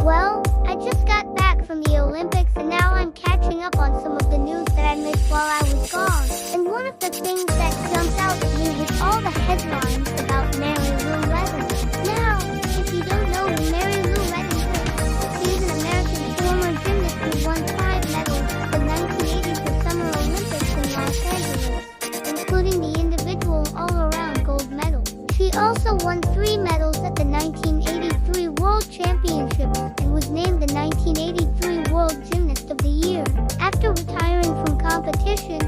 Well, I just got back from the Olympics and now I'm catching up on some of the news that I missed while I was gone. And one of the things that jumped out at me was all the headlines about Mary Lou Retton. Now, if you don't know who Mary Lou Retton is, she's an American former gymnast who won 5 medals at the 1984 Summer Olympics in Los Angeles, including the individual all-around gold medal. She also won 3 medals at the 1983 World Championships and was named the 1983 World Gymnast of the Year. After retiring from competition,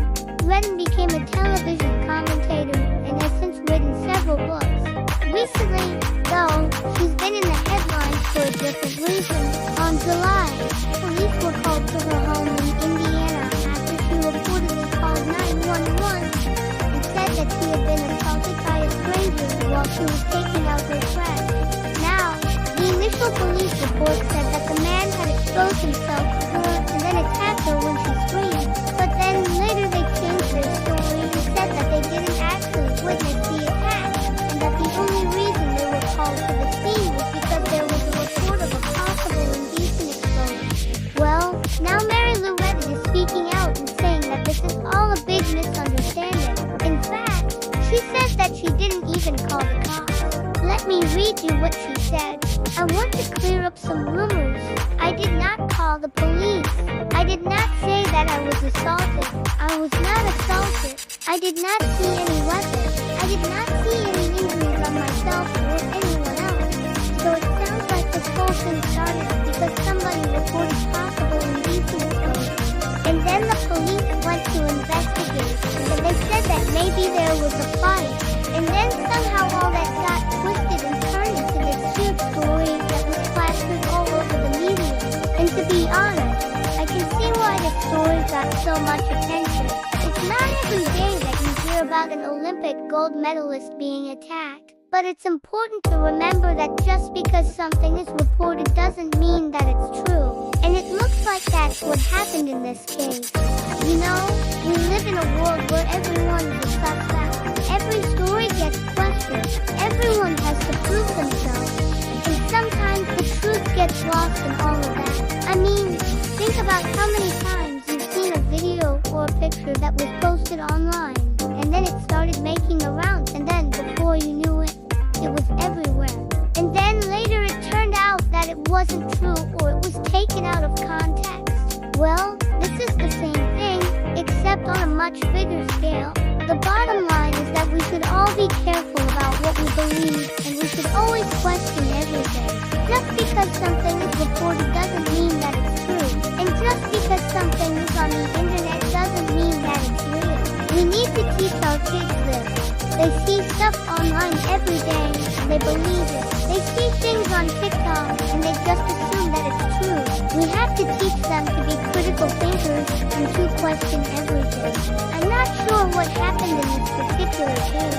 Retton became a television commentator and has since written several books. Recently, though, she's been in the headlines for a different reason. On July, police were called to her home in Indiana after she reportedly called 911 and said that she had been assaulted by a stranger while she was taking out her trash. Now, the initial police report said that the man had exposed himself to her and then attacked her when she screamed. But then later they changed their story and said that they didn't actually witness the attack and that the only reason they were called to the scene was because there was a report of a possible indecent exposure. Well, now Mary Lou Retton is speaking out and saying that this is all a big misunderstanding. In fact, she says that she didn't even call the cops. Let me read you what she said. I want to clear up some rumors. I did not call the police. I did not say that I was assaulted. I was not assaulted. I did not see any weapons. I did not see any injuries on myself or anyone else. So it sounds like this whole thing started because somebody reported possible indecent exposure. And then the police went to investigate, and they said that maybe there was a fight. And then somehow all that got twisted and turned into this huge story that was plastered all over the media. And to be honest, I can see why this story got so much attention. It's not every day that you hear about an Olympic gold medalist being attacked. But it's important to remember that just because something is reported doesn't mean that it's true. And it looks like that's what happened in this case. You know, we live in a world where everyone is a suspect. Every story gets questioned. Everyone has to prove themselves. And sometimes the truth gets lost in all of that. I mean, think about how many times you've seen a video or a picture that was posted online, and then it started making the rounds, and then before you knew it, it was everywhere. And then later it turned out that it wasn't true or it was taken out of context. Well, this is the same thing, except on a much bigger scale. The bottom line is that we should all be careful about what we believe, and we should always question everything. Just because something is reported doesn't mean that it's true. And just because something is on the internet doesn't mean that it's real. We need to teach our kids this. They see stuff online every day, and they believe it. They see things on TikTok, and they just assume that it's true. We have to teach them to be critical thinkers and to question everything. I'm not sure what happened in this particular case.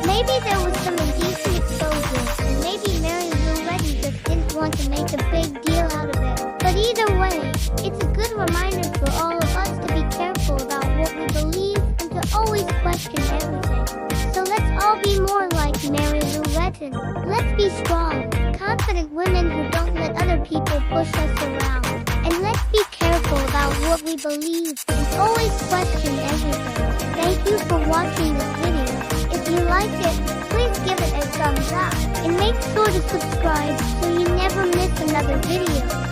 Maybe there was some indecent exposure, and maybe Mary Lou Retton just didn't want to make a big deal out of it. But either way, it's a good reminder for all of us to be careful about what we believe and to always question everything. So let's all be more like Mary Lou Retton. Let's be strong, confident women who don't let other people push us around. And let's be careful about what we believe and always question everything. Thank you for watching this video. If you liked it, please give it a thumbs up. And make sure to subscribe so you never miss another video.